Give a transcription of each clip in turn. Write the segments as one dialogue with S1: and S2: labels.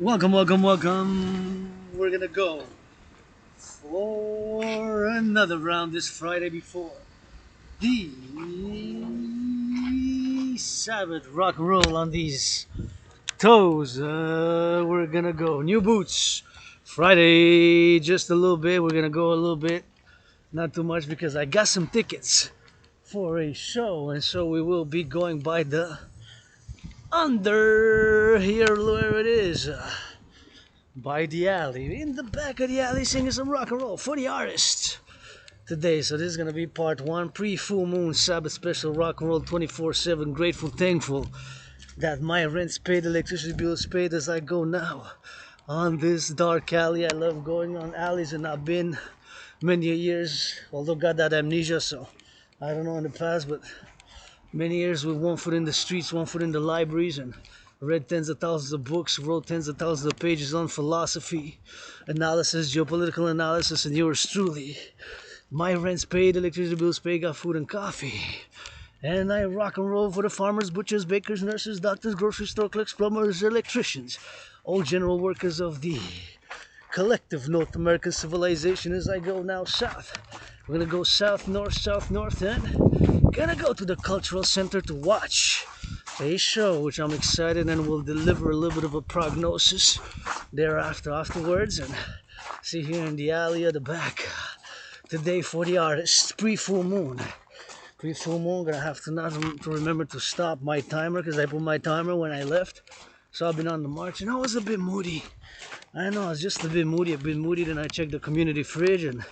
S1: Welcome, welcome, welcome. We're gonna go for another round this Friday before the Sabbath rock and roll on these toes. We're gonna go new boots Friday, just a little bit. We're gonna go a little bit, not too much because I got some tickets for a show, and so we will be going by the under here where it is. By the alley, in the back of the alley, singing some rock and roll for the artists today. So this is gonna be part one, pre-full moon Sabbath special rock and roll 24/7. Grateful, thankful that my rent's paid, electricity bill's paid as I go now on this dark alley. I love going on alleys, and I've been many years, although got that amnesia, so I don't know in the past, but many years with one foot in the streets, one foot in the libraries, and read tens of thousands of books, wrote tens of thousands of pages on philosophy, analysis, geopolitical analysis, and yours truly. My rent's paid, electricity bills paid, got food and coffee. And I rock and roll for the farmers, butchers, bakers, nurses, doctors, grocery store clerks, plumbers, electricians, all general workers of the collective North American civilization as I go now south. We're gonna go south, north, and gonna go to the cultural center to watch a show, which I'm excited and will deliver a little bit of a prognosis thereafter afterwards. And see here in the alley at the back today for the artists, pre-full moon. Pre-full moon, gonna have to not to remember to stop my timer because I put my timer when I left. So I've been on the march and I was a bit moody. I know, I was just a bit moody. Then I checked the community fridge and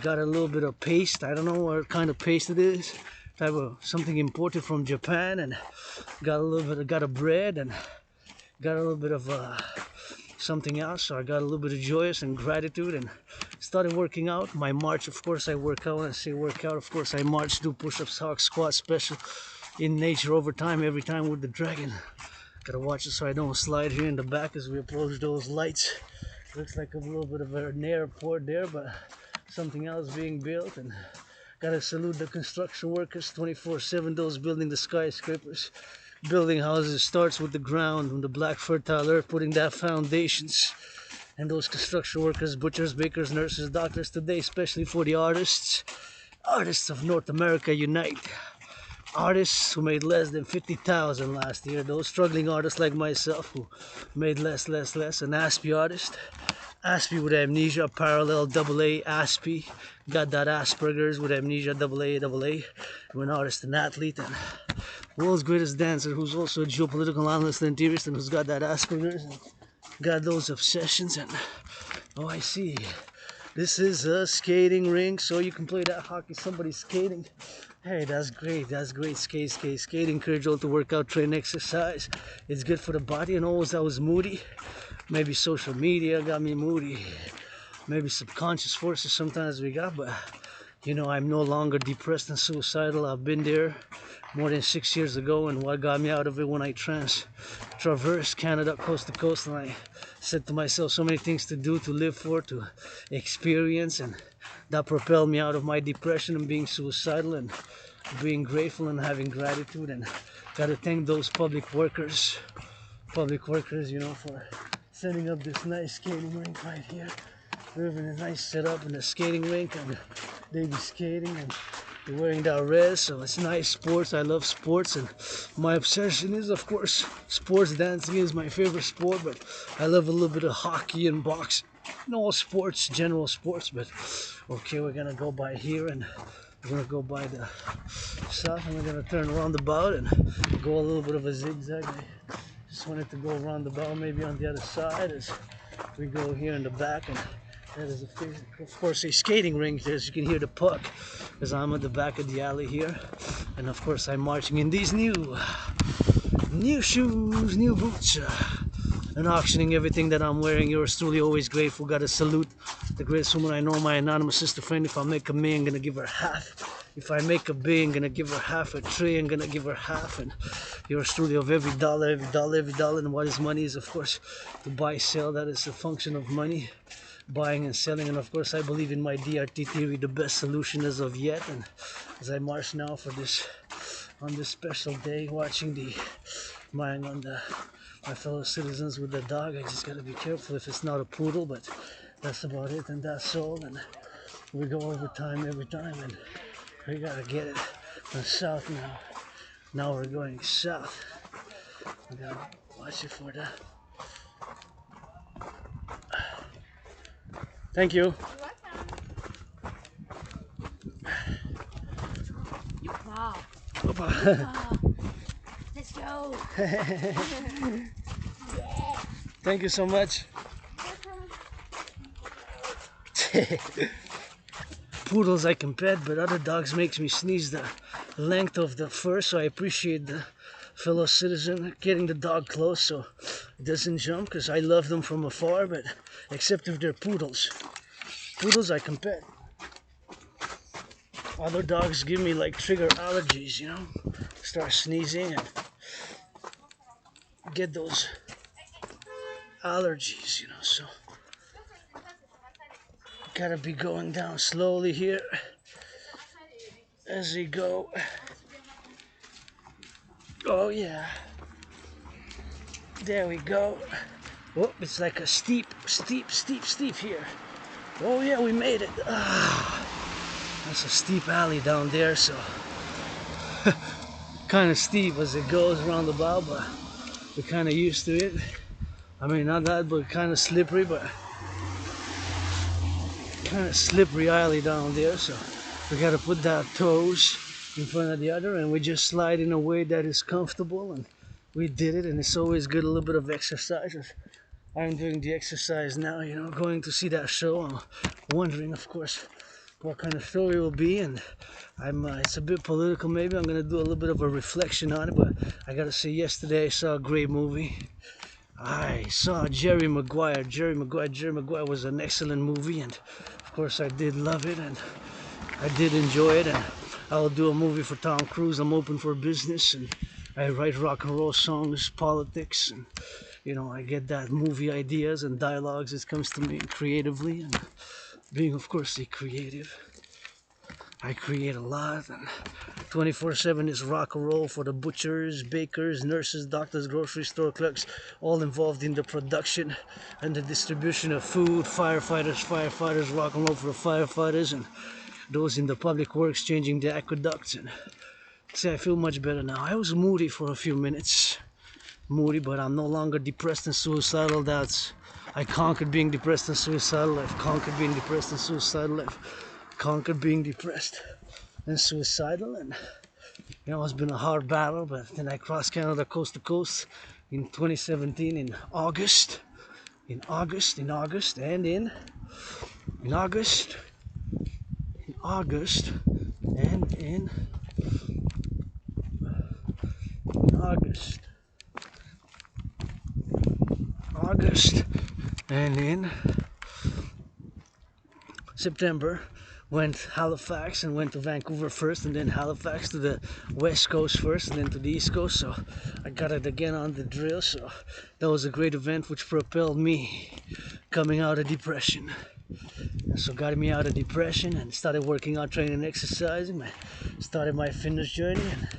S1: got a little bit of paste. I don't know what kind of paste it is. Type of something imported from Japan, and got a bread and got a little bit of something else. So I got a little bit of joyous and gratitude and started working out. My march, of course, I work out. When I say work out, of course, I march, do push-ups, hawk squat, special in nature over time, every time with the dragon. Gotta watch it so I don't slide here in the back as we approach those lights. Looks like a little bit of an airport there, but something else being built. And gotta salute the construction workers 24/7, those building the skyscrapers. Building houses starts with the ground, with the black fertile earth, putting that foundations. And those construction workers, butchers, bakers, nurses, doctors today, especially for the artists. Artists of North America unite. Artists who made less than 50,000 last year, those struggling artists like myself who made less, an Aspie artist, Aspie with amnesia, parallel, double A, Aspie, got that Asperger's with amnesia, double A, I'm an artist, an athlete, and world's greatest dancer who's also a geopolitical analyst and theorist and who's got that Asperger's and got those obsessions. And oh, I see, this is a skating rink, so you can play that hockey, somebody's skating. Hey, that's great, skate. Encourage all to work out, train, exercise. It's good for the body. And always I was moody. Maybe social media got me moody. Maybe subconscious forces sometimes we got, but you know, I'm no longer depressed and suicidal. I've been there more than 6 years ago, and what got me out of it when I traversed Canada coast to coast, and I said to myself so many things to do, to live for, to experience, and that propelled me out of my depression and being suicidal and being grateful and having gratitude. And gotta thank those public workers, you know, for setting up this nice skating rink right here. We're having a nice setup in the skating rink, and they be skating and they're wearing that red, so it's nice sports. I love sports, and my obsession is, of course, sports. Dancing is my favorite sport, but I love a little bit of hockey and boxing. No sports, general sports, but okay, we're gonna go by here and we're gonna go by the south, and we're gonna turn around the bout and go a little bit of a zigzag. I just wanted to go around the bout, maybe on the other side as we go here in the back. And that is, of course, a skating rink. As you can hear the puck, as I'm at the back of the alley here. And of course, I'm marching in these new shoes, new boots, and auctioning everything that I'm wearing. Yours truly, always grateful. Gotta salute the greatest woman I know, my anonymous sister friend. If I make a million, gonna give her half. If I make a billion, gonna give her half. A trillion, gonna give her half. And yours truly, of every dollar. And what is money is, of course, to buy, sell. That is a function of money. Buying and selling. And of course, I believe in my DRT theory, the best solution as of yet. And as I march now for this, on this special day, watching the my fellow citizens with the dog. I just gotta be careful if it's not a poodle, but that's about it, and that's all. And we go over time every time, and we gotta get it south now. Now we're going south. We gotta watch it for that. Thank you.
S2: Wow. Let's go.
S1: Thank you so much. Poodles I can pet, but other dogs makes me sneeze the length of the fur, so I appreciate the fellow citizen getting the dog close so it doesn't jump, because I love them from afar, but except if they're poodles. Poodles I can pet. Other dogs give me like trigger allergies, you know, start sneezing and get those allergies, you know, so gotta be going down slowly here as we go. Oh yeah, there we go. Oh, it's like a steep here. Oh yeah, we made it. That's a steep alley down there, so kind of steep as it goes around the bow, but we're kind of used to it. I mean, not that, but kind of slippery, but kind of slippery alley down there, so we got to put that toes in front of the other, and we just slide in a way that is comfortable, and we did it. And it's always good, a little bit of exercise. I'm doing the exercise now, you know, going to see that show. I'm wondering, of course, what kind of show it will be, and it's a bit political maybe. I'm gonna do a little bit of a reflection on it, but I gotta say, yesterday I saw a great movie. I saw Jerry Maguire. Jerry Maguire was an excellent movie, and of course I did love it, and I did enjoy it. And I'll do a movie for Tom Cruise. I'm open for business, and I write rock and roll songs, politics, and you know, I get that movie ideas and dialogues. It comes to me creatively, and being, of course, a creative, I create a lot, and 24/7 is rock and roll for the butchers, bakers, nurses, doctors, grocery store clerks, all involved in the production and the distribution of food. Firefighters, rock and roll for the firefighters, and those in the public works changing the aqueducts. And say, I feel much better now. I was moody for a few minutes, but I'm no longer depressed and suicidal. I conquered being depressed and suicidal. I've conquered being depressed and suicidal. I've conquered being depressed and suicidal. And you know, it's been a hard battle, but then I crossed Canada coast to coast in 2017 in August, and in August, and in August, and in September went Halifax and went to Vancouver first, and then Halifax to the west coast first, and then to the east coast. So I got it again on the drill. So that was a great event which propelled me coming out of depression. And so got me out of depression and started working out, training and exercising. I started my fitness journey, and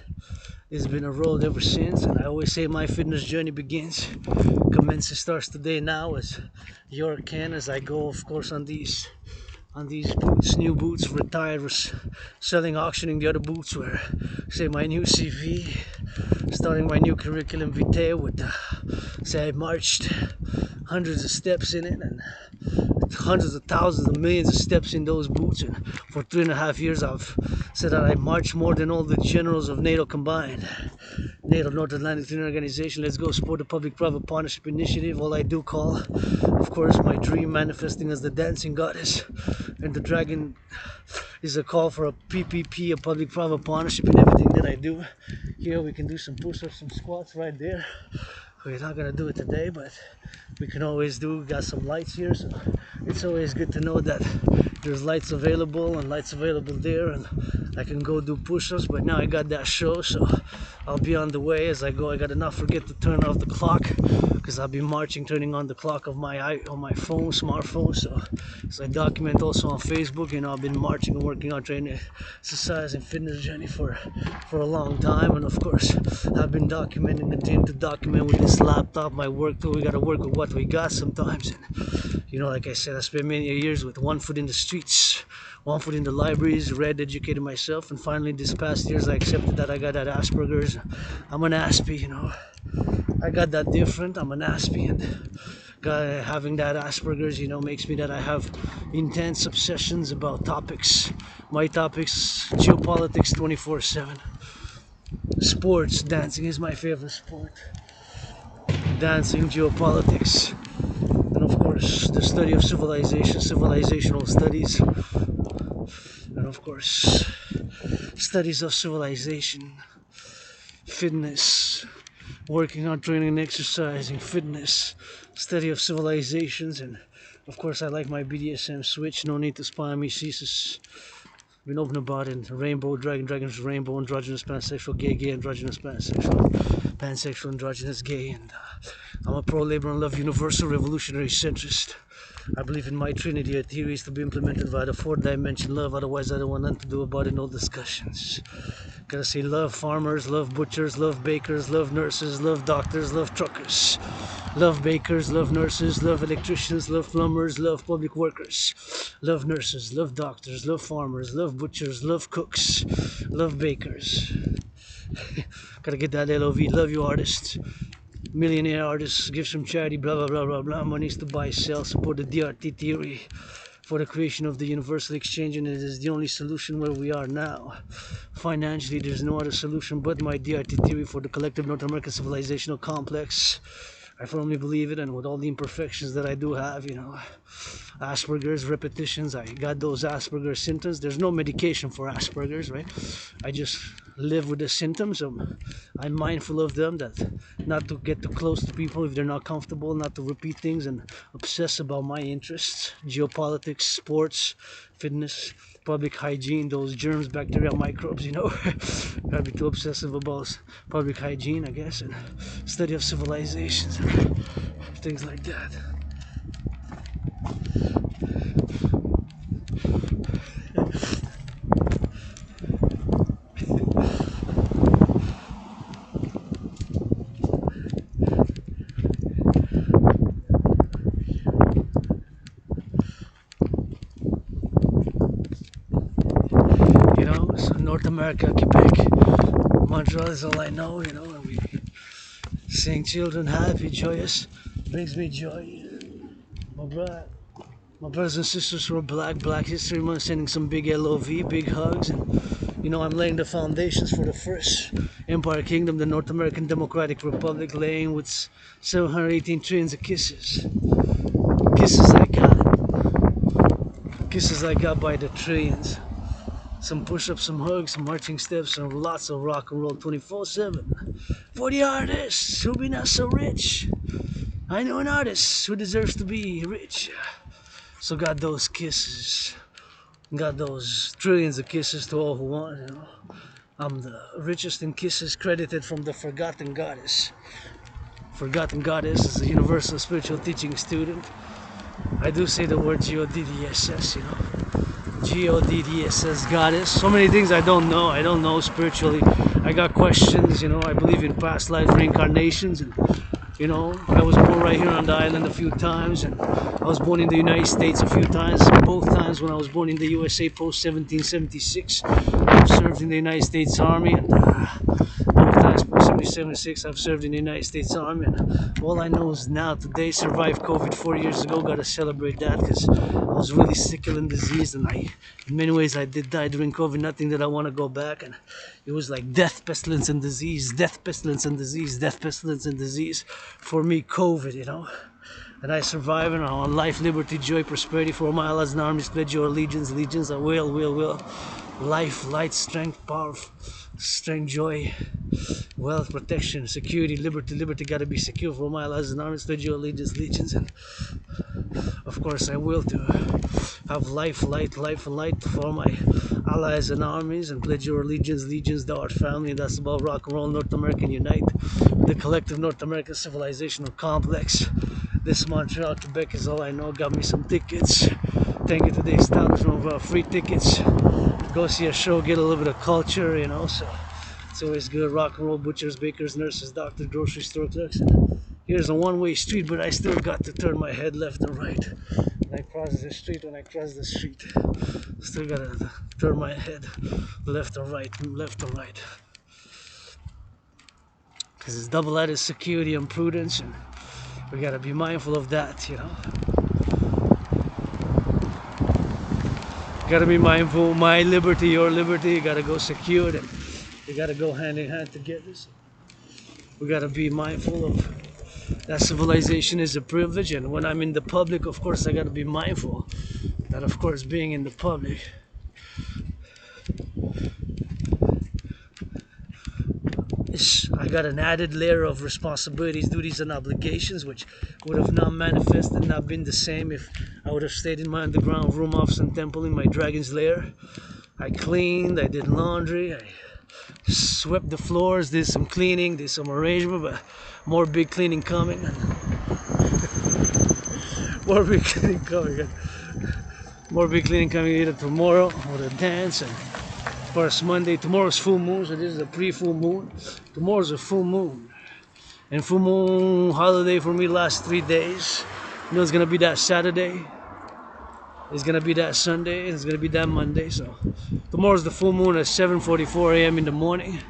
S1: it's been a road ever since. And I always say my fitness journey starts today now, as your can, as I go, of course, on these boots, new boots, retired, selling, auctioning the other boots, where say my new CV, starting my new curriculum vitae with say I marched hundreds of steps in it, and hundreds of thousands of millions of steps in those boots. And for 3.5 years I've said that I marched more than all the generals of NATO combined. NATO, North Atlantic Treaty Organization, Let's Go, support the public-private partnership initiative. All I do call, of course, my dream manifesting as the dancing goddess, and the dragon is a call for a PPP, a public-private partnership, in everything that I do. Here we can do some push-ups, some squats right there. We're not gonna do it today, but we can always do. Got some lights here, so it's always good to know that there's lights available and lights available there, and I can go do push-ups. But now I got that show, so I'll be on the way as I go. I gotta not forget to turn off the clock, because I'll be marching, turning on the clock of my phone, smartphone. So I document also on Facebook. You know, I've been marching and working on training, exercise, and fitness journey for a long time, and of course I've been documenting, continue to document with this laptop my work too. We gotta work with what we got sometimes, and you know, like I said, I spent many years with one foot in the streets, one foot in the libraries, read, educated myself, and finally this past years I accepted that I got that Asperger's. I'm an Aspie, you know. I got that different. I'm an Aspie, and having that Asperger's, you know, makes me that I have intense obsessions about topics. My topics, geopolitics 24/7. Sports, dancing is my favorite sport. Dancing, geopolitics, and of course the study of civilization, civilizational studies, and of course studies of civilization, fitness, working on training and exercising, fitness, study of civilizations, and of course I like my BDSM switch. No need to spy me, ceases. Been open about it. Rainbow, dragons, rainbow, androgynous, pansexual, gay, androgynous, pansexual, androgynous, gay, and I'm a pro-labor and love, universal, revolutionary, centrist. I believe in my trinity of theories to be implemented via the fourth dimension love, otherwise I don't want nothing to do about it, no discussions. Gotta say love farmers, love butchers, love bakers, love nurses, love doctors, love truckers, love bakers, love nurses, love electricians, love plumbers, love public workers, love nurses, love doctors, love farmers, love butchers, love cooks, love bakers. Gotta get that LOV, love you artists, millionaire artists, give some charity, blah blah blah blah blah. Monies to buy, sell, support the DRT theory for the creation of the universal exchange, and it is the only solution where we are now. Financially, there's no other solution but my DRT theory for the collective North American civilizational complex. I firmly believe it, and with all the imperfections that I do have, you know, Asperger's, repetitions, I got those Asperger's symptoms. There's no medication for Asperger's, right? I just live with the symptoms. I'm mindful of them, that not to get too close to people if they're not comfortable, not to repeat things and obsess about my interests, geopolitics, sports, fitness, public hygiene, those germs, bacteria, microbes, you know. Gotta be too obsessive about public hygiene, I guess, and study of civilizations, things like that. You know, so North America, Quebec, Montreal is all I know, you know, and we seeing children happy, joyous, brings me joy. My brothers and sisters who are Black History Month, sending some big LOV, big hugs, and you know, I'm laying the foundations for the first Empire Kingdom, the North American Democratic Republic, laying with 718 trillions of kisses. Kisses I got by the trillions. Some push-ups, some hugs, some marching steps, and lots of rock and roll 24/7. For the artists who be not so rich. I know an artist who deserves to be rich. So got those kisses. Got those trillions of kisses to all who want, you know. I'm the richest in kisses, credited from the Forgotten Goddess. Forgotten Goddess is a universal spiritual teaching student. I do say the word G-O-D-D-S-S, you know. G-O-D-D-S-S, Goddess. So many things I don't know spiritually. I got questions, you know. I believe in past life reincarnations, and you know, I was born right here on the island a few times, and I was born in the United States a few times. Both times when I was born in the USA post 1776, I've served in the United States Army, and both times post 1776 I've served in the United States Army. And all I know is now, today, survived COVID 4 years ago. Gotta celebrate that, because I was really sick and diseased, and in many ways I did die during COVID. Nothing that I want to go back, and it was like death, pestilence, and disease, death, pestilence, and disease, death, pestilence, and disease. For me, COVID, you know. And I survive, and on life, liberty, joy, prosperity. For my allies and armies, pledge your allegiance. I will. Life, light, strength, power, strength, joy, wealth, protection, security, liberty. Gotta be secure. For my allies and armies, pledge your allegiance. And of course I will, to have life and light for my allies and armies, and pledge your allegiance, legions, thou art family. And that's about rock and roll, North American unite, the collective North American civilizational complex. This Montreal, Quebec is all I know. Got me some tickets. Thank you to the establishment of free tickets. Go see a show, get a little bit of culture, you know, so it's always good. Rock and roll, butchers, bakers, nurses, doctors, grocery store clerks. And here's a one-way street, but I still got to turn my head left and right when I cross the street. Still gotta turn my head left and right, because it's double-added security and prudence, and we gotta be mindful of that, you know. Gotta be mindful, my liberty, your liberty. You gotta go secured, and you gotta go hand in hand together. So we gotta be mindful of that. Civilization is a privilege, and when I'm in the public, of course I gotta be mindful that, of course, being in the public, I got an added layer of responsibilities, duties, and obligations, which would have not manifested, not been the same if I would have stayed in my underground room, office, and temple in my dragon's lair. I cleaned, I did laundry, I swept the floors, did some cleaning, did some arrangement, but more big cleaning coming. More big cleaning coming. More big cleaning coming either tomorrow or the dance. And of course, Monday, tomorrow's full moon, so this is a pre-full moon. Tomorrow's a full moon. And full moon holiday for me last 3 days. You know, it's gonna be that Saturday. It's gonna be that Sunday. It's gonna be that Monday. So tomorrow's the full moon at 7:44 a.m. in the morning.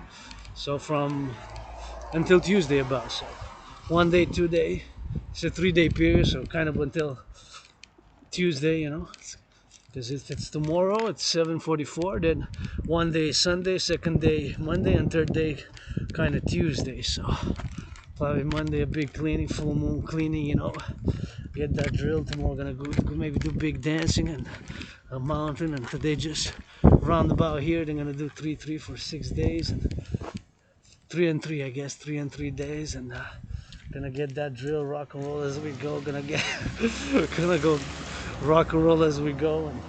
S1: So from until Tuesday about. So 1 day, 2 day. It's a 3-day period. So kind of until Tuesday, you know. Because if it's tomorrow, it's 7:44. Then 1 day Sunday, 2nd day Monday, and 3rd day kind of Tuesday. So probably Monday a big cleaning, full moon cleaning, you know. Get that drill. Tomorrow gonna go maybe do big dancing and a mountain. And today just roundabout here. They're gonna do 3-3 for 6 days, and 3 and 3, I guess, 3 and 3 days, and gonna get that drill. Rock and roll as we go. Gonna go rock and roll as we go. And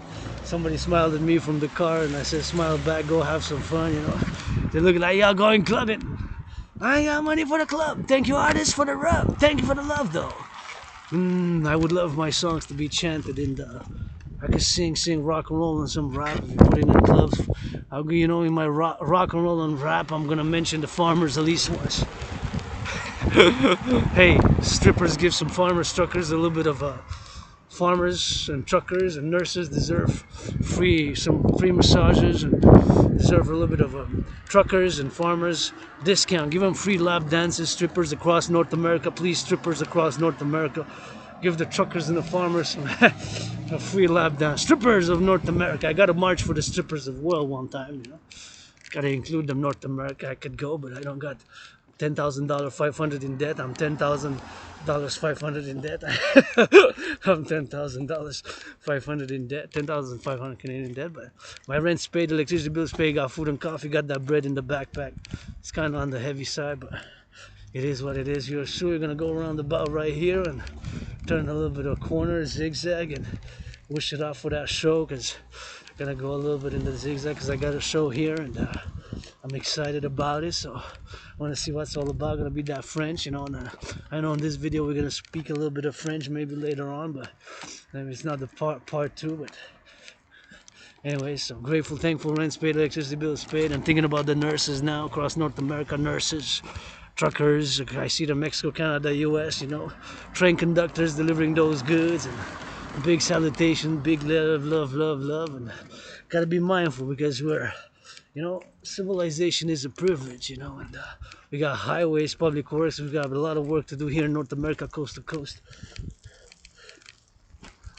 S1: somebody smiled at me from the car, and I said, smile back, go have some fun, you know. They look like y'all going clubbing. I ain't got money for the club. Thank you, artists, for the rub. Thank you for the love, though. I would love my songs to be chanted in the. I could sing rock and roll and some rap if you put it in clubs. You know, in my rock and roll and rap, I'm gonna mention the farmers at least once. Hey, strippers, give some farmers, truckers a little bit of farmers and truckers and nurses deserve some free massages, and deserve a little bit of truckers and farmers discount. Give them free lap dances. Strippers across North America, please, strippers across North America, give the truckers and the farmers a free lap dance. Strippers of North America. I got to march for the strippers of the world one time, you know. Got to include them. North America, I could go, but I don't got $10,000, 500 in debt. I'm $10,000, 500 in debt. I'm $10,000, 500 in debt. 10,500 Canadian debt. But my rent's paid, electricity bills paid, got food and coffee, got that bread in the backpack. It's kind of on the heavy side, but it is what it is. You're sure you're gonna go around the bout right here and turn a little bit of a corner, zigzag, and wish it out for that show, because I'm gonna go a little bit in the zigzag because I got a show here, and I'm excited about it. So I want to see what it's all about. Gonna be that French, you know. And I know in this video we're gonna speak a little bit of French maybe later on, but maybe it's not the part 2. But anyways, so grateful, thankful, rent's paid, electricity bills paid. I'm thinking about the nurses now across North America, nurses, truckers. I see the Mexico, Canada, US, you know, train conductors delivering those goods, and a big salutation, big love, and gotta be mindful because we're, you know, civilization is a privilege, you know, and we got highways, public works. We've got a lot of work to do here in North America, coast to coast.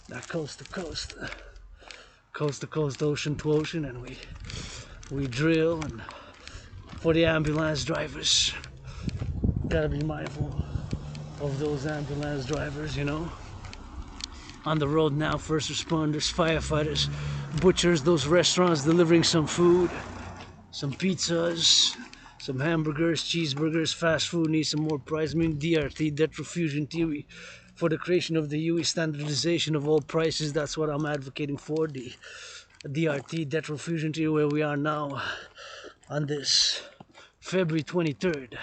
S1: Not coast to coast, coast to coast, ocean to ocean, and we drill. And for the ambulance drivers, gotta be mindful of those ambulance drivers, you know. On the road now, first responders, firefighters, butchers, those restaurants delivering some food, some pizzas, some hamburgers, cheeseburgers, fast food, need some more price. I mean, DRT, debt refusion theory, for the creation of the UE standardization of all prices. That's what I'm advocating for, the DRT, debt refusion treaty, where we are now on this February 23rd.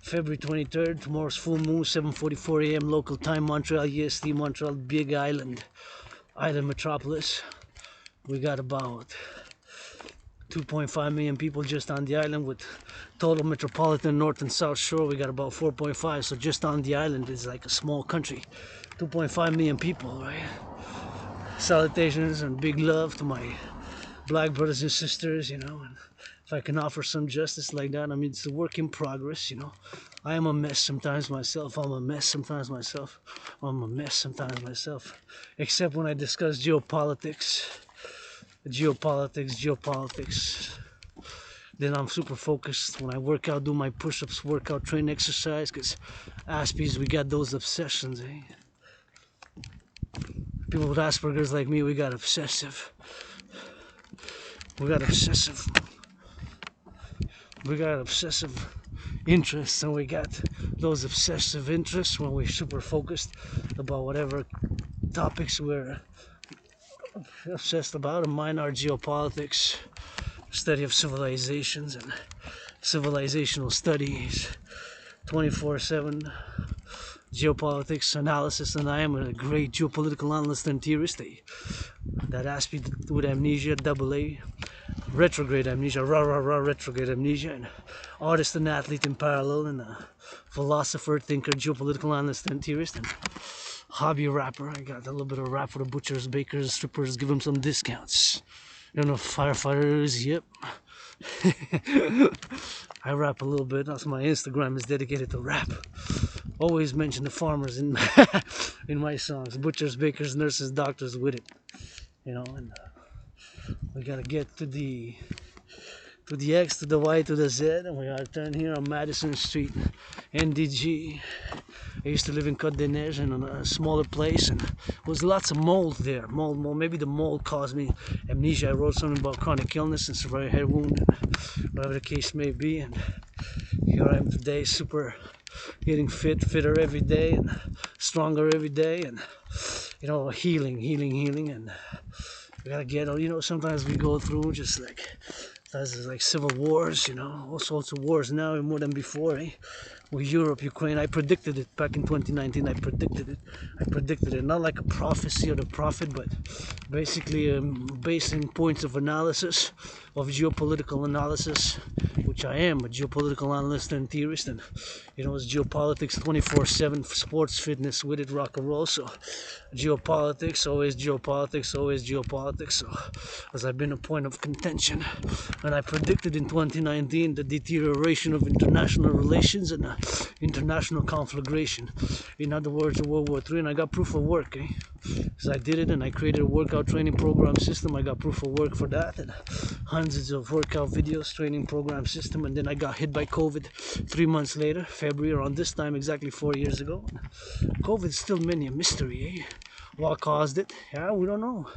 S1: February 23rd, tomorrow's full moon, 7:44 a.m. local time, Montreal, EST, Montreal, big island metropolis. We got about 2.5 million people just on the island, with total metropolitan north and south shore. We got about 4.5, so just on the island is like a small country. 2.5 million people, right? Salutations and big love to my black brothers and sisters, you know, and if I can offer some justice like that, I mean, it's a work in progress, you know. I am a mess sometimes myself. I'm a mess sometimes myself. I'm a mess sometimes myself. Except when I discuss geopolitics. Then I'm super focused. When I work out, do my push-ups, workout, train, exercise, because Aspies, we got those obsessions, eh? People with Asperger's like me, we got obsessive. We got obsessive interests, and we got those obsessive interests when we're super focused about whatever topics we're obsessed about. And mine are geopolitics, study of civilizations and civilizational studies, 24/7 geopolitics analysis, and I am a great geopolitical analyst and theorist. That aspect with amnesia, double A, retrograde amnesia, retrograde amnesia, and artist and athlete in parallel, and a philosopher, thinker, geopolitical analyst and theorist, and hobby rapper. I got a little bit of rap for the butchers, bakers, strippers, give them some discounts. You know, firefighters, yep. I rap a little bit. That's my Instagram is dedicated to rap. Always mention the farmers in in my songs. Butchers, bakers, nurses, doctors with it. You know, and we gotta get to the X, to the Y, to the Z, and we gotta turn here on Madison Street, NDG. I used to live in Côte des Neiges, in a smaller place, and there was lots of mold there. Mold. Maybe the mold caused me amnesia. I wrote something about chronic illness and severe head wound, whatever the case may be. And here I am today, super getting fitter every day, and stronger every day, and you know, healing, and we gotta get. You know, sometimes we go through just like. There's like civil wars, you know, all sorts of wars now, more than before, eh? With Europe, Ukraine. I predicted it back in 2019. I predicted it, not like a prophecy or the prophet, but basically basing points of analysis, of geopolitical analysis, which I am a geopolitical analyst and theorist, and you know, it's geopolitics 24/7, sports, fitness with it, rock and roll. So geopolitics, always geopolitics. So as I've been a point of contention, and I predicted in 2019 the deterioration of international relations and international conflagration. In other words, World War III, and I got proof of work, eh? Because I did it, and I created a workout training program system. I got proof of work for that, and hundreds of workout videos, training program system. And then I got hit by COVID 3 months later, February, around this time, exactly 4 years ago. COVID's still many a mystery, eh? What caused it? Yeah, we don't know.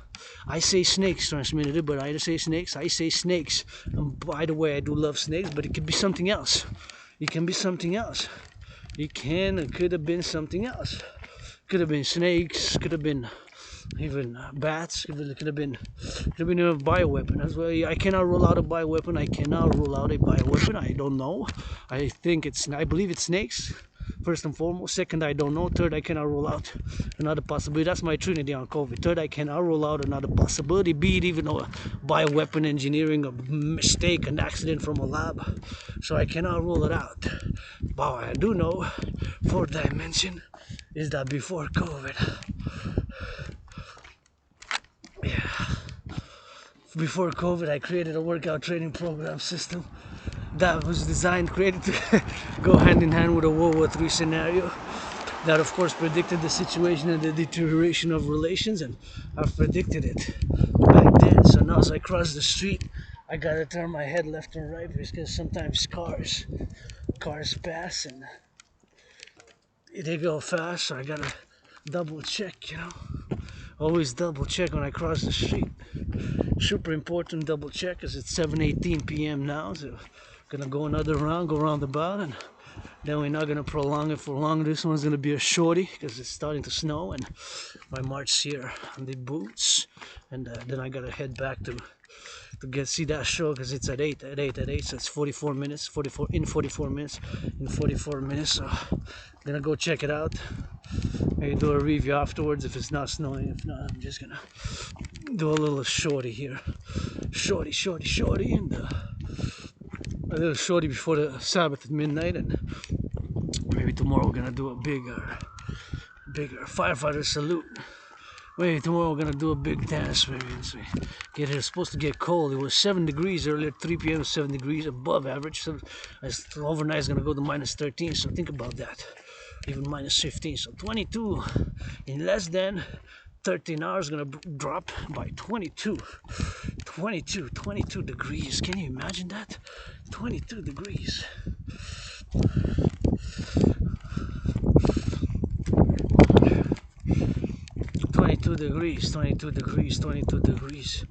S1: I say snakes transmitted it, but I say snakes. And by the way, I do love snakes, but it could be something else. It can be something else. It could have been something else. Could have been snakes. Could have been even bats. Could have been a bioweapon. That's why I cannot rule out a bioweapon. I don't know. I believe it's snakes. First and foremost. Second, I don't know. Third, I cannot rule out another possibility. That's my trinity on COVID. Third, I cannot rule out another possibility, be it even a bioweapon engineering, a mistake, an accident from a lab. So I cannot rule it out. But what I do know, fourth dimension, is that before COVID, I created a workout training program system that was created to go hand in hand with a World War III scenario. That of course predicted the situation and the deterioration of relations, and I've predicted it back then. So now as I cross the street, I gotta turn my head left and right because sometimes cars pass and they go fast, so I gotta double check, you know. Always double check when I cross the street. Super important double check, because it's 7:18 p.m. now, so gonna go another round, go roundabout, and Then we're not gonna prolong it for long. This one's gonna be a shorty because it's starting to snow, and my march here on the boots, and then I gotta head back to see that show because it's at 8, so it's 44 minutes, 44 minutes, so I'm gonna go check it out, maybe do a review afterwards if it's not snowing. If not, I'm just gonna do a little shorty here, shorty, and a little shorty before the Sabbath at midnight, and maybe tomorrow we're gonna do a bigger firefighter salute. Maybe tomorrow we're gonna do a big dance. Maybe once we get here. It's supposed to get cold. It was 7 degrees earlier, 3 p.m. 7 degrees above average. So overnight is gonna go to minus 13. So think about that. Even minus 15. So 22 in less than 13 hours. Gonna drop by 22 degrees. Can you imagine that? 22 degrees. 22 degrees, 22 degrees, 22 degrees.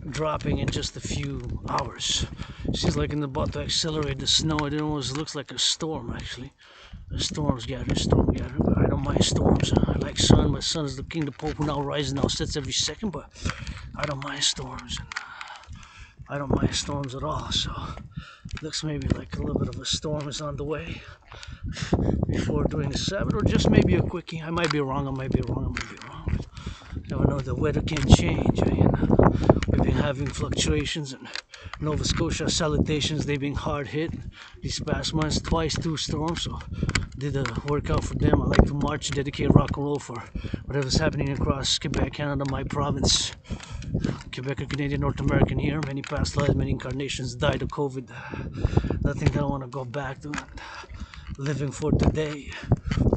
S1: Dropping in just a few hours. Seems like it's about to accelerate the snow. It almost looks like a storm actually. The storm gathering, but I don't mind storms. I like sun, but sun is the king, the pope, now rises, now sets every second, but I don't mind storms, and I don't mind storms at all, so looks maybe like a little bit of a storm is on the way before doing the Sabbath, or just maybe a quickie. I might be wrong, Never know, the weather can change, we've been having fluctuations, and Nova Scotia salutations, they've been hard hit these past months, twice 2 storms, so did a workout for them. I like to march, dedicate rock and roll for whatever's happening across Quebec, Canada, my province. Quebec, Canadian, North American here. Many past lives, many incarnations died of COVID. Nothing that I want to go back to. Living for today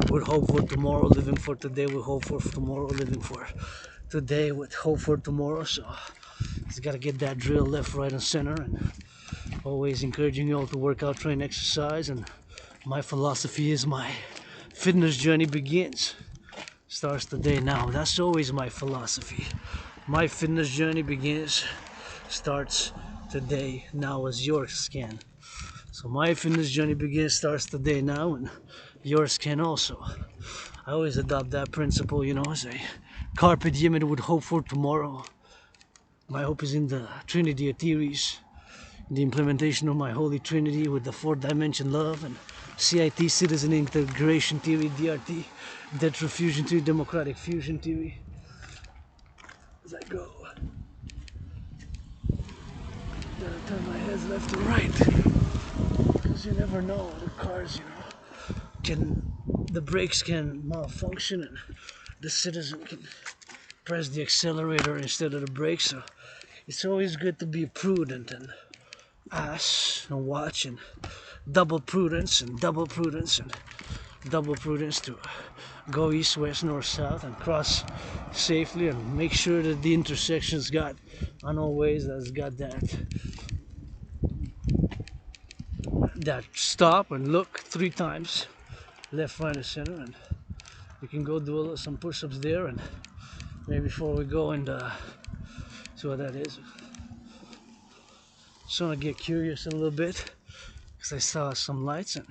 S1: with hope for tomorrow. Living for today with hope for tomorrow. Living for today with hope for tomorrow. So just gotta get that drill left, right, and center. And always encouraging you all to work out, train, exercise. And my philosophy is my fitness journey begins. Starts today now. That's always my philosophy. My fitness journey begins, starts today now, as yours can. So my fitness journey begins, starts today now, and yours can also. I always adopt that principle, say carpe diem with hope for tomorrow. My hope is in the Trinity of theories, the implementation of my Holy Trinity with the 4th dimension love, and CIT, citizen integration theory, DRT, debt fusion theory, democratic fusion theory. As I go, gotta turn my heads left and right, because you never know, the cars, the brakes can malfunction, and the citizen can press the accelerator instead of the brakes. So it's always good to be prudent and ask and watch, and double prudence and double prudence and double prudence to go east, west, north, south, and cross safely, and make sure that the intersection's got, on all ways, that's got that stop and look 3 times, left, right, and center. And we can go do some push-ups there, and maybe before we go and see what that is. Just want to get curious a little bit because I saw some lights, and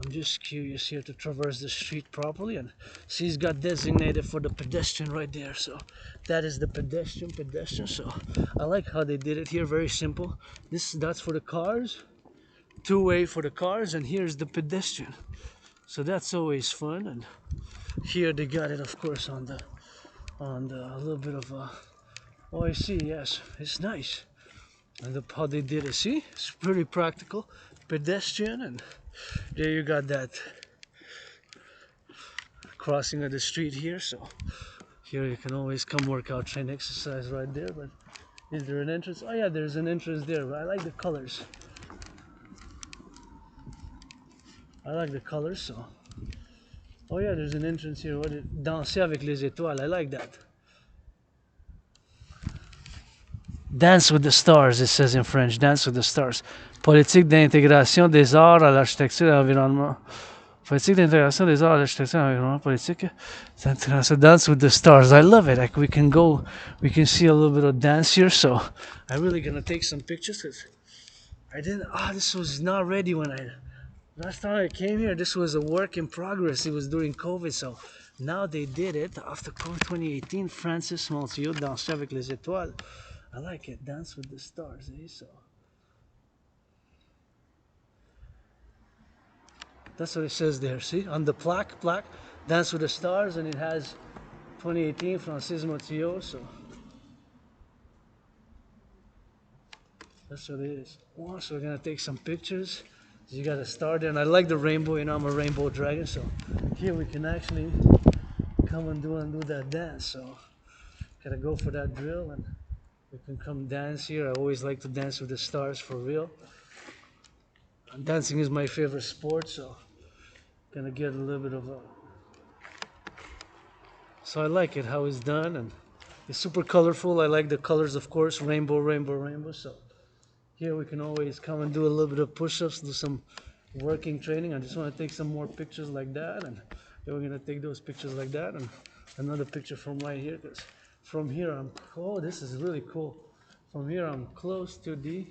S1: I'm just curious here to traverse the street properly, and see it's got designated for the pedestrian right there. So that is the pedestrian. So I like how they did it here, very simple. That's for the cars, 2-way for the cars, and here's the pedestrian. So that's always fun. And here they got it, of course, on the a little bit of oh, I see, yes, it's nice. And how they did it, see, it's pretty practical. Pedestrian, and there you got that crossing of the street here. So here you can always come work out, train, exercise right there. But is there an entrance? Oh yeah, there's an entrance there. I like the colors. So oh yeah, there's an entrance here. Danser avec les étoiles. I like that. Dance with the stars, it says in French. Dance with the stars. Politique d'intégration des arts à l'architecture et à l'environnement. Politique d'intégration des arts à l'architecture et à l'environnement. Politique d'intégration. Dance with the stars. I love it. Like we can see a little bit of dance here. So I'm really gonna take some pictures because I didn't. This was not ready when last time I came here. This was a work in progress. It was during COVID, so now they did it after COVID 2018. Francis Montiot dansait avec les étoiles. I like it. Dance with the stars, eh? So that's what it says there. See on the plaque, Dance with the Stars, and it has 2018 Francis Montiot. So that's what it is. Oh, so we're gonna take some pictures. You got a star there, and I like the rainbow. You know, I'm a rainbow dragon, so here we can actually come and do that dance. So gotta go for that drill, and we can come dance here. I always like to dance with the stars for real. And dancing is my favorite sport, so gonna get a little bit of a. So I like it how it's done, and it's super colorful. I like the colors, of course, rainbow, rainbow, rainbow. So here we can always come and do a little bit of push-ups, do some working training. I just want to take some more pictures like that, and then we're gonna take those pictures like that, and another picture from right here, because from here this is really cool. From here I'm close to the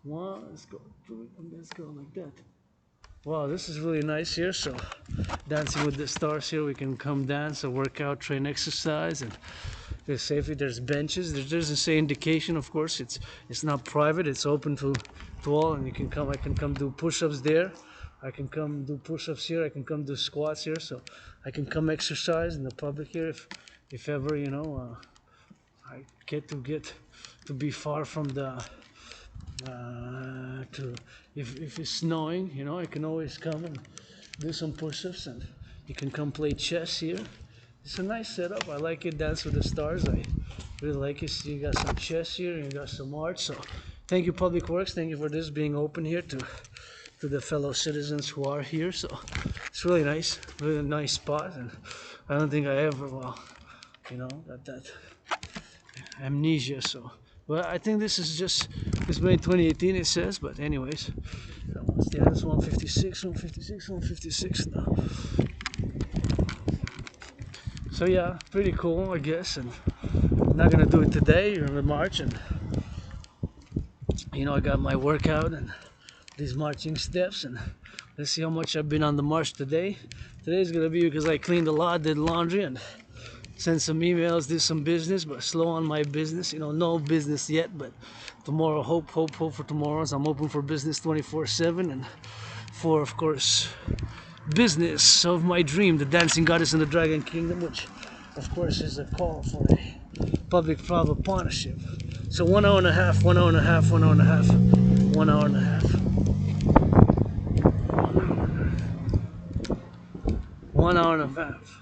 S1: one. Let's go through it, and let's go like that. Wow, this is really nice here. So dancing with the stars here, we can come dance, a workout, train, exercise, and there's safety. There's benches. There doesn't say indication, of course. It's not private. It's open to all, and you can come. I can come do push-ups there. I can come do push-ups here. I can come do squats here. So I can come exercise in the public here if ever I get to be far from the if it's snowing, I can always come and do some push-ups, and you can come play chess here. It's a nice setup. I like it. Dance with the Stars. I really like it. You got some chess here, and you got some art. So thank you, Public Works. Thank you for this being open here to the fellow citizens who are here. So it's really nice spot, and I don't think I ever got that amnesia. So well, I think this is it's made 2018, it says, but anyways, what's the other? 156 now. So yeah, pretty cool, I guess, and I'm not gonna do it today. You're in the march, and I got my workout and these marching steps, and let's see how much I've been on the march today. Today's gonna be because I cleaned a lot, did laundry, and sent some emails, did some business, but slow on my business. No business yet, but tomorrow, hope for tomorrow. So I'm open for business 24/7, and for, of course, business of my dream, the Dancing Goddess in the Dragon Kingdom, which, of course, is a call for a public-private partnership. So 1 hour and a half, 1 hour and a half, 1 hour and a half, 1 hour and a half. 1 hour and a half.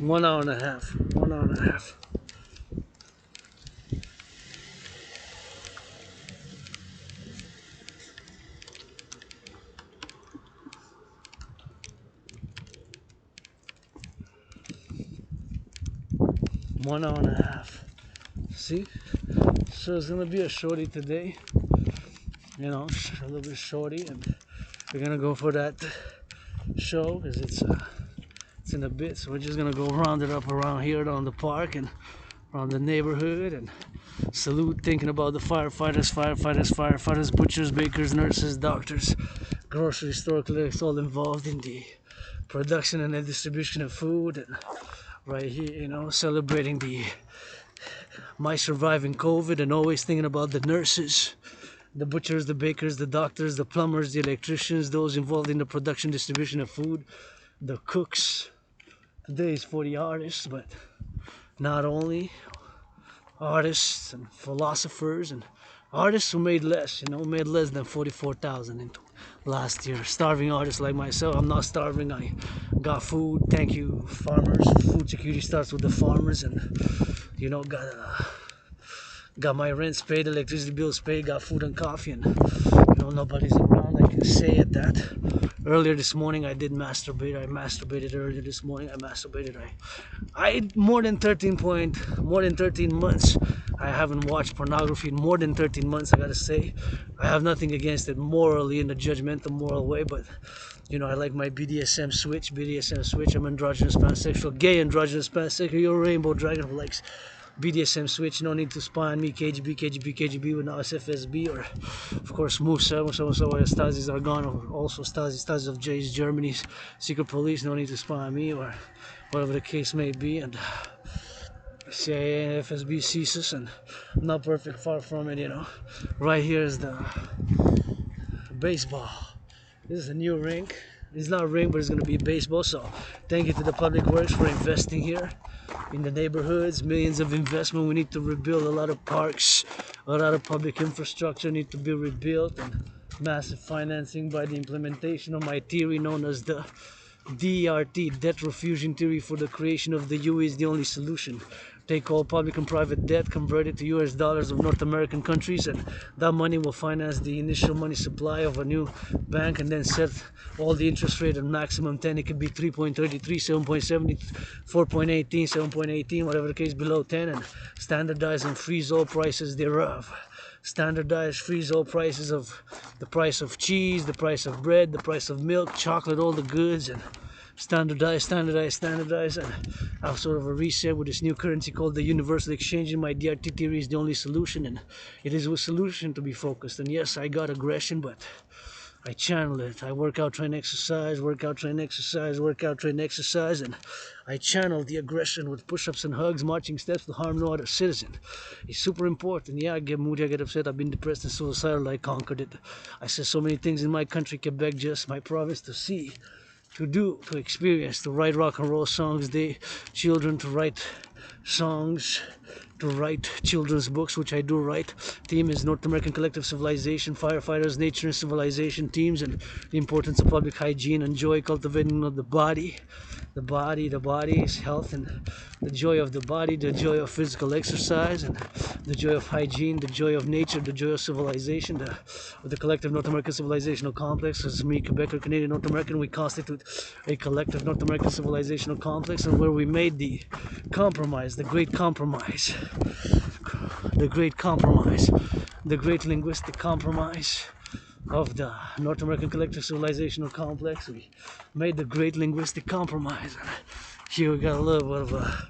S1: 1 hour and a half. 1 hour and a half. One hour and a half. See? So it's gonna be a shorty today. A little bit shorty, and we're gonna go for that show because it's in a bit. So we're just gonna go round it up around here on the park and around the neighborhood and salute, thinking about the firefighters, butchers, bakers, nurses, doctors, grocery store clerks, all involved in the production and the distribution of food, and right here, celebrating my surviving COVID, and always thinking about the nurses, the butchers, the bakers, the doctors, the plumbers, the electricians, those involved in the production, distribution of food, the cooks. Today is for the artists, but not only artists and philosophers and artists who made less, made less than 44,000 in last year. Starving artists like myself. I'm not starving. I got food. Thank you, farmers. Food security starts with the farmers, and got my rents paid, electricity bills paid, got food and coffee, and nobody's around. I can say it that. Earlier this morning I did masturbate. I masturbated earlier this morning. I more than 13 months. I haven't watched pornography in more than 13 months. I gotta say, I have nothing against it morally in a judgmental moral way, but you know, I like my BDSM switch. I'm androgynous pansexual, gay androgynous pansexual. You're a rainbow dragon who likes BDSM switch. No need to spy on me. KGB with now SFSB, or of course Musa where Stasis are gone, or also Stasis of J's Germany's secret police. No need to spy on me, or whatever the case may be. And CIA and FSB ceases, and I'm not perfect, far from it, you know. Right here is the baseball. This is a new rink. It's not a rink, but it's going to be baseball. So thank you to the Public Works for investing here in the neighborhoods. Millions of investment. We need to rebuild a lot of parks. A lot of public infrastructure need to be rebuilt, and massive financing by the implementation of my theory known as the DRT, debt refusion theory, for the creation of the UE is the only solution. Take all public and private debt, convert it to US dollars of North American countries, and that money will finance the initial money supply of a new bank, and then set all the interest rate at maximum 10. It could be 3.33, 7.70, 4.18, 7.18, whatever the case, below 10, and standardize and freeze all prices thereof. Standardize, freeze all prices of the price of cheese, the price of bread, the price of milk, chocolate, all the goods, and standardize, and have sort of a reset with this new currency called the universal exchange. And my DRT theory is the only solution, and it is a solution to be focused. And yes, I got aggression, but I channel it. I work out, train, exercise, work out, train, exercise, work out, train, exercise, and I channel the aggression with push-ups and hugs, marching steps to harm no other citizen. It's super important. Yeah, I get moody, I get upset, I've been depressed and suicidal, I conquered it. I said so many things in my country, Quebec, just my province, to see, to do, to experience, to write rock and roll songs, they children to write songs, to write children's books, which I do write. Theme is North American Collective Civilization, firefighters, nature and civilization themes, and the importance of public hygiene and joy, cultivating of the body. The body is health, and the joy of the body, the joy of physical exercise, and the joy of hygiene, the joy of nature, the joy of civilization, the collective North American civilizational complex. As me, Quebec, or Canadian North American, we constitute a collective North American civilizational complex, and where we made the compromise, the great compromise, the great linguistic compromise of the North American collective civilizational complex. We made the great linguistic compromise. Here we got a little bit of a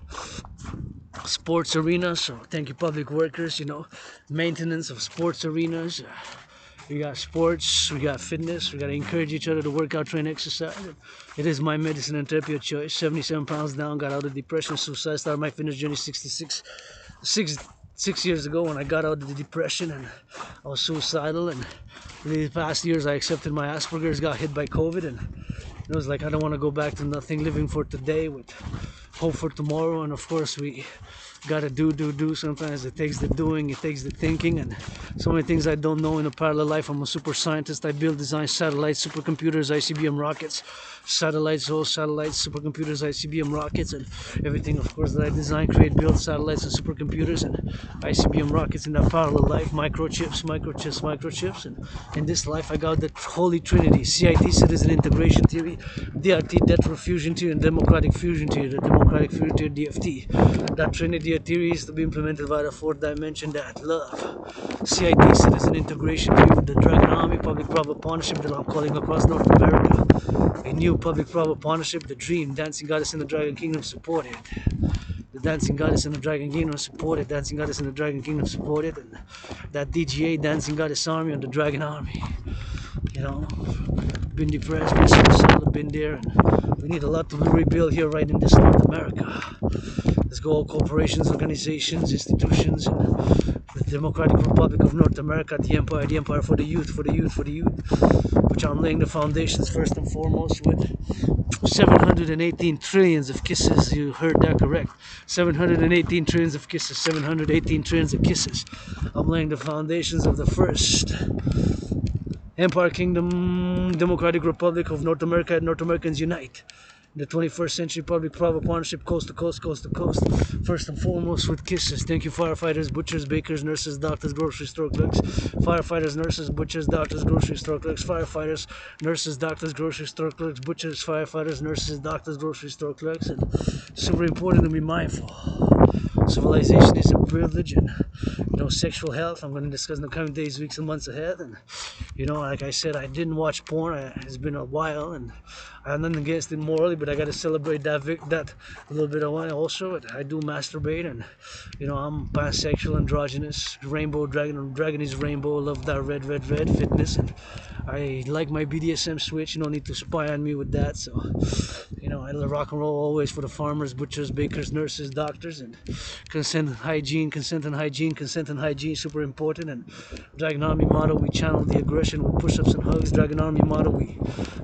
S1: sports arena, so thank you, public workers, you know, maintenance of sports arenas. We got sports, we got fitness, we got to encourage each other to work out, train, exercise. It is my medicine and therapy of choice. 77 pounds down, got out of depression, suicide, started my fitness journey 6 years ago when I got out of the depression and I was suicidal. And in the past years I accepted my Asperger's, got hit by COVID, and it was like I don't want to go back to nothing, living for today with hope for tomorrow. And of course we gotta do. Sometimes it takes the doing, it takes the thinking, and so many things I don't know in a parallel life. I'm a super scientist. I build, design satellites, supercomputers, ICBM rockets, satellites, supercomputers, ICBM rockets, and everything, of course, that I design, create, build satellites and supercomputers and ICBM rockets in that parallel life. Microchips, and in this life I got the holy trinity: CIT, citizen integration theory, DRT, debt refusion theory, and democratic fusion theory, the democratic fusion theory, DFT. That trinity of theories to be implemented via the fourth dimension, that love. CIT, citizen integration theory, the Dragon Army, public-private partnership that I'm calling across North America. A new public-private partnership, the dream, dancing goddess in the Dragon Kingdom supported. The dancing goddess in the Dragon Kingdom supported, dancing goddess in the Dragon Kingdom supported, and that DGA, dancing goddess army, and the Dragon Army. You know, been depressed, been suicidal, been there, and we need a lot to rebuild here right in this North America. Let's go, all corporations, organizations, institutions, and the Democratic Republic of North America, the empire for the youth, which I'm laying the foundations first and foremost with 718 trillions of kisses. You heard that correct. 718 trillions of kisses, 718 trillions of kisses. I'm laying the foundations of the first Empire Kingdom, Democratic Republic of North America, and North Americans unite. The 21st century public-private partnership, coast to coast, coast to coast. First and foremost with kisses. Thank you, firefighters, butchers, bakers, nurses, doctors, grocery store clerks. Firefighters, nurses, butchers, doctors, grocery store clerks. Firefighters, nurses, doctors, grocery store clerks. Butchers, firefighters, nurses, doctors, grocery store clerks. And super important to be mindful. Civilization is a privilege, and sexual health I'm going to discuss in the coming days, weeks, and months ahead. And like I said, I didn't watch porn. It's been a while, and I have nothing against it morally, but I got to celebrate that a little bit of one also. I do masturbate, and I'm pansexual, androgynous, rainbow dragon is rainbow. Love that red fitness, and I like my BDSM switch. You don't need to spy on me with that. So I love rock and roll always for the farmers, butchers, bakers, nurses, doctors, and consent and hygiene, super important. And Dragon Army motto, we channel the aggression with push-ups and hugs. Dragon Army motto, we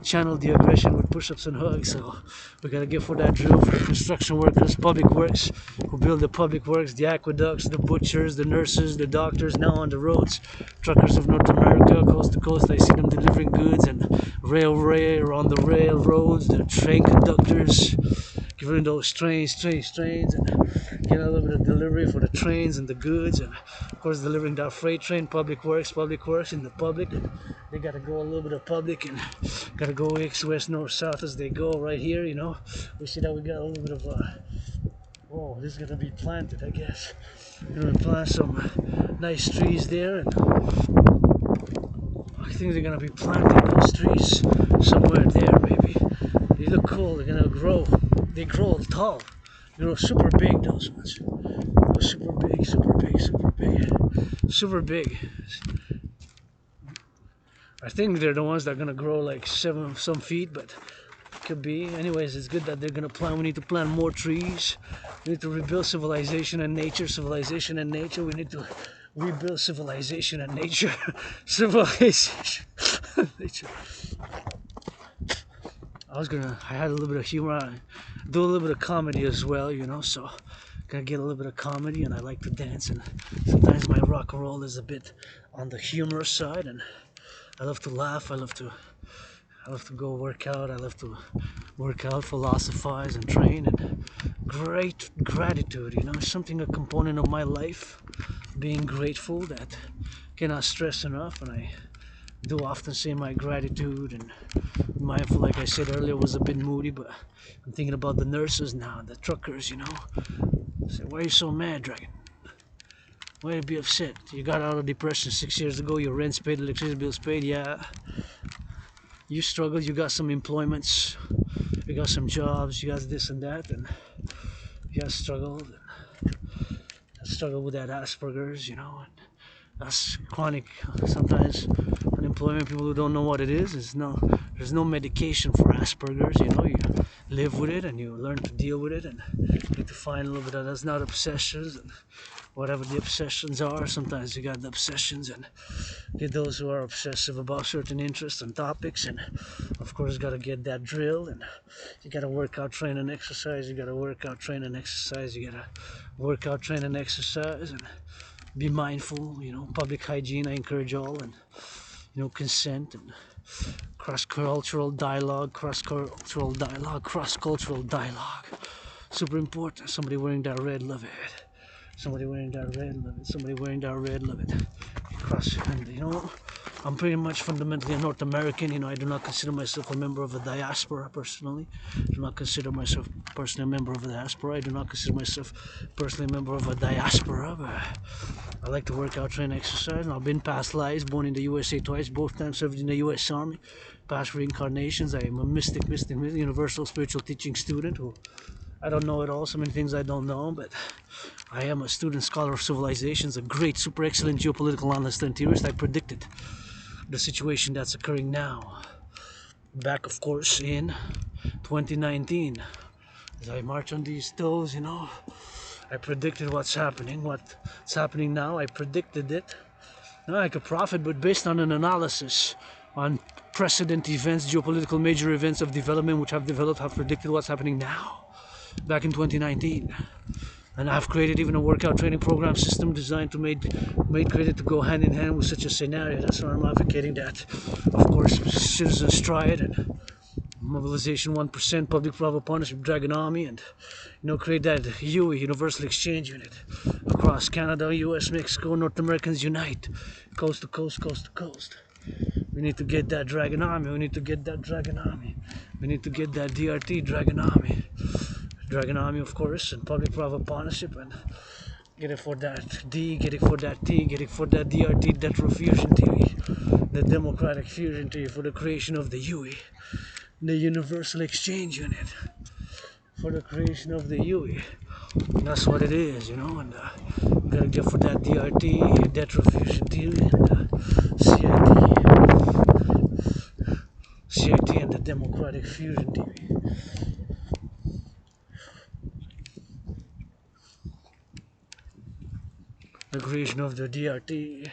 S1: channel the aggression with push-ups and hugs. So we gotta get for that drill for the construction workers, public works, who build the public works, the aqueducts, the butchers, the nurses, the doctors, now on the roads, truckers of North America, coast to coast. I see them delivering goods, and rail on the railroads, the train conductors, giving those trains, and getting a little bit of delivery for the trains and the goods, and of course delivering that freight train, public works in the public. They got to go a little bit of public, and got to go east, west, north, south as they go. Right here, we see that we got a little bit of oh, this is gonna be planted, I guess. We're gonna plant some nice trees there, and I think they're gonna be planting those trees somewhere there, maybe. They look cool. They're gonna grow. They grow tall. They grow super big. Those ones. Super big, super big, super big, super big. I think they're the ones that are gonna grow like some feet, but could be. Anyways, it's good that they're gonna plant. We need to plant more trees. We need to rebuild civilization and nature. Civilization and nature. We need to rebuild civilization and nature. Civilization, nature. I had a little bit of humor. I do a little bit of comedy as well, so gotta get a little bit of comedy, and I like to dance, and sometimes my rock and roll is a bit on the humorous side, and I love to laugh. I love to go work out. I love to work out, philosophize, and train. And great gratitude, something, a component of my life, being grateful, that cannot stress enough. And I do often say my gratitude and mindful. Like I said earlier, was a bit moody, but I'm thinking about the nurses now, the truckers, Say, why are you so mad, Dragon? Why are you be upset? You got out of depression 6 years ago, your rent's paid, electricity bill's paid, yeah. You struggled, you got some employments, you got some jobs, you got this and that, and you got struggled with that Asperger's, and that's chronic, sometimes unemployment. People who don't know what it is, there's no medication for Asperger's. You live with it and you learn to deal with it, and you need to find a little bit of that's not obsessions, and whatever the obsessions are. Sometimes you got the obsessions, and get those who are obsessive about certain interests and topics, and of course got to get that drill, and you got to work out, train, and exercise. You got to work out, train, and exercise. You got to work out, train, and exercise, and be mindful. Public hygiene, I encourage all, and consent, and cross-cultural dialogue, super important. Somebody wearing that red, love it. Somebody wearing that red, love it. Somebody wearing that red, love it. And I'm pretty much fundamentally a North American. I do not consider myself a member of a diaspora personally. I do not consider myself personally a member of a diaspora. I do not consider myself personally a member of a diaspora. But I like to work out, train, exercise. And I've been past lives, born in the USA twice, both times served in the US Army. Past reincarnations, I am a mystic, universal spiritual teaching student who I don't know it all, so many things I don't know, but I am a student scholar of civilizations, a great, super excellent geopolitical analyst and theorist. I predicted the situation that's occurring now. Back, of course, in 2019. As I march on these toes, I predicted what's happening. What's happening now, I predicted it. Not like a prophet, but based on an analysis on precedent events, geopolitical major events of development which have developed, have predicted what's happening now. Back in 2019, and I've created even a workout training program system designed to create it to go hand in hand with such a scenario. That's why I'm advocating that, of course, citizens try it and mobilization 1%, public-private partnership, Dragon Army, and create that UE, Universal Exchange Unit, across Canada, US, Mexico, North Americans unite, coast to coast, coast to coast. We need to get that Dragon Army. We need to get that Dragon Army. We need to get that DRT Dragon Army. Dragon Army, of course, and public-private partnership, and get it for that D, get it for that T, get it for that DRT, that fusion theory, the democratic fusion theory for the creation of the UE, the Universal Exchange Unit, for the creation of the UE. And that's what it is, and gotta get for that DRT, that fusion theory, and CIT and the democratic fusion theory. The creation of the DRT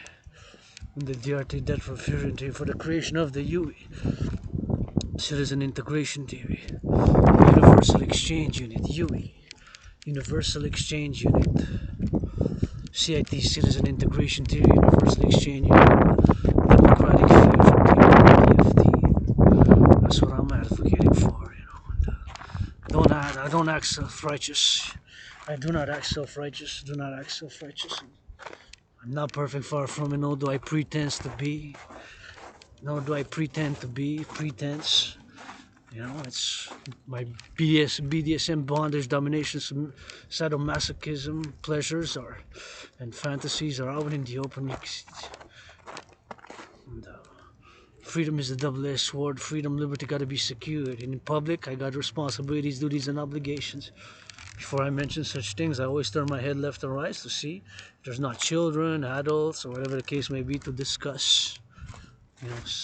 S1: and the DRT debt for fusion theory for the creation of the UE, citizen integration theory, Universal Exchange Unit, UE, Universal Exchange Unit, CIT, citizen integration theory, Universal Exchange Unit, democratic fusion theory, DFT. That's what I'm advocating for, I don't act self-righteous. I do not act self-righteous. Do not act self-righteous. I'm not perfect, far from it, nor do I pretend to be. Nor do I pretend to be. Pretense. It's my BDSM, bondage, domination, sadomasochism, pleasures and fantasies are out in the open. And, freedom is a double-edged sword. Freedom, liberty gotta be secured. And in public, I got responsibilities, duties, and obligations. Before I mention such things, I always turn my head left and right to see if there's not children, adults, or whatever the case may be to discuss,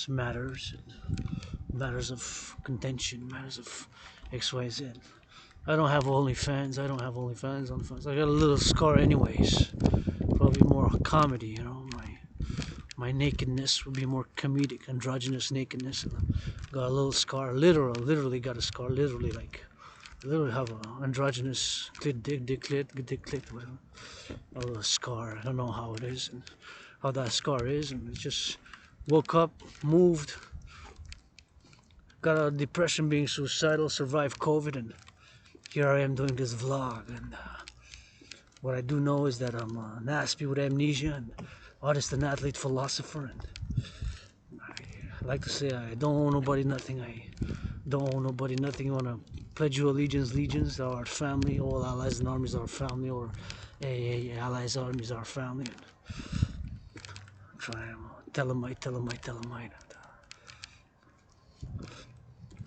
S1: matters of contention, matters of XYZ. I don't have OnlyFans. I don't have OnlyFans on fans. I got a little scar anyways. Probably more comedy, My nakedness would be more comedic, androgynous nakedness. Got a little scar, literally got a scar, literally have an androgynous dick clit, whatever. A little scar. I don't know how it is and how that scar is, and it just woke up, moved, got a depression, being suicidal, survived COVID, and here I am doing this vlog. And what I do know is that I'm an aspie with amnesia, and artist and athlete, philosopher, and I like to say I don't owe nobody nothing. I don't owe nobody nothing. You want to pledge your legions are our family. All allies and armies are our family, or allies armies are our family. And try Thelemik.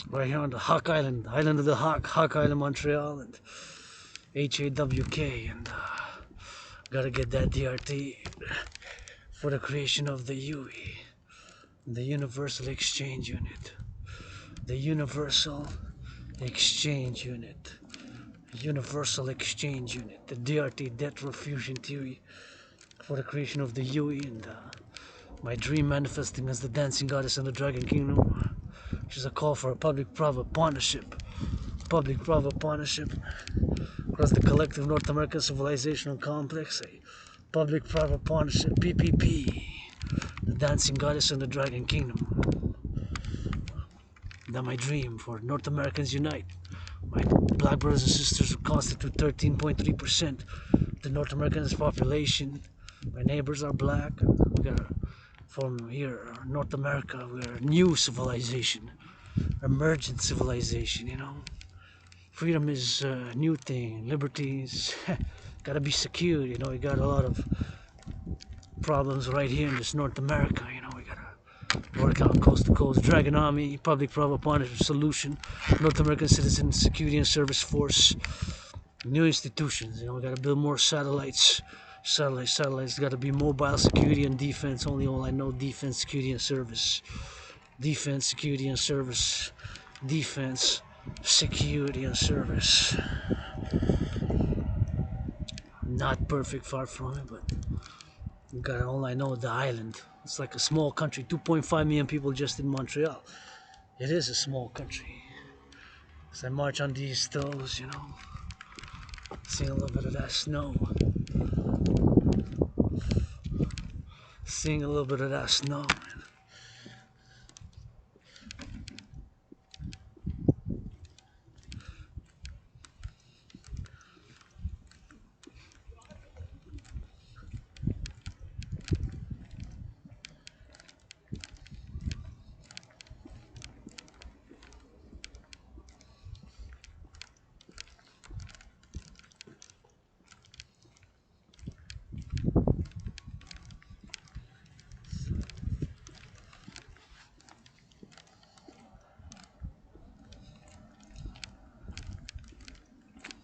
S1: Right here on the Hawk Island, island of the Hawk Island, Montreal, and HAWK, and gotta get that DRT for the creation of the UE, the Universal Exchange Unit, the Universal Exchange Unit, Universal Exchange Unit, the DRT, debt fusion theory, for the creation of the UE, and my dream manifesting as the dancing goddess in the Dragon Kingdom, which is a call for a public-private partnership, across the collective North American civilizational complex, a public-private partnership, PPP, the dancing goddess in the Dragon Kingdom. That my dream for North Americans unite. My black brothers and sisters who constitute 13.3% of the North Americans population. My neighbors are black. We got from here, North America, we're a new civilization, emergent civilization, Freedom is a new thing. Liberties gotta be secured, We got a lot of problems right here in this North America, We gotta work out coast to coast. Dragon Army, public-private partnership solution, North American Citizen Security and Service Force, new institutions. We gotta build more satellites. Satellites gotta be mobile, security and defense. Only all I know: defense, security and service. Defense, security and service. Defense, security and service. Not perfect, far from it, but got all I know: the island. It's like a small country. 2.5 million people just in Montreal. It is a small country. As I march on these toes, seeing a little bit of that snow. Seeing a little bit of that snow, man.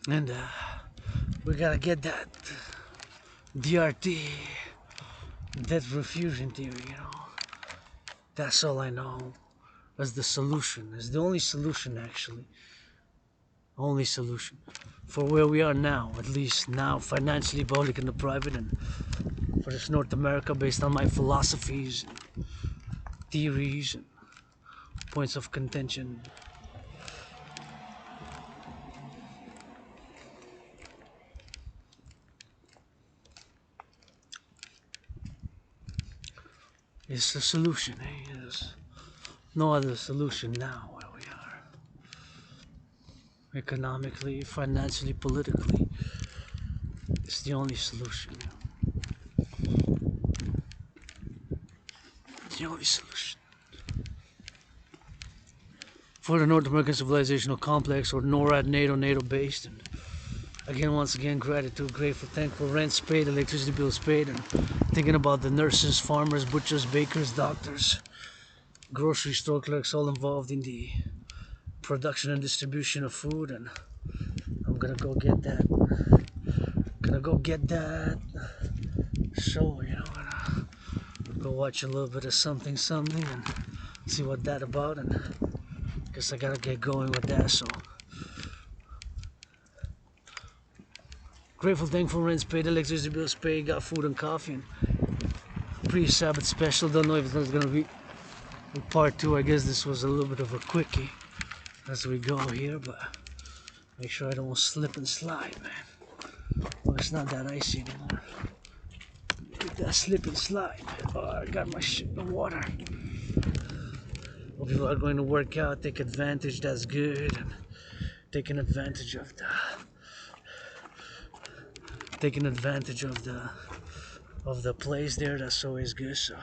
S1: And we gotta get that DRT, debt refusion theory, you know. That's all I know as the solution. It's the only solution, actually. Only solution for where we are now, at least now, financially, public and the private, and for this North America, based on my philosophies, and theories, and points of contention. It's the solution, eh? There's no other solution now where we are. Economically, financially, politically. It's the only solution. It's the only solution. For the North American civilizational complex, or NORAD, NATO based. And again, once again, gratitude, grateful, thankful, rents paid, electricity bills paid, and thinking about the nurses, farmers, butchers, bakers, doctors, grocery store clerks, all involved in the production and distribution of food. And I'm gonna go get that. So, you know, gonna go watch a little bit of something and see what that about, and guess I gotta get going with that. So grateful, thankful, rents paid, electricity bills paid, got food and coffee, and pre-Sabbath special. Don't know if it's gonna be in part 2. I guess this was a little bit of a quickie as we go here, but make sure I don't slip and slide, man. Well, it's not that icy anymore. Get that slip and slide. Oh, I got my shit in the water. Well, people are going to work out, take advantage, that's good. And taking advantage of the place there, that's always good. So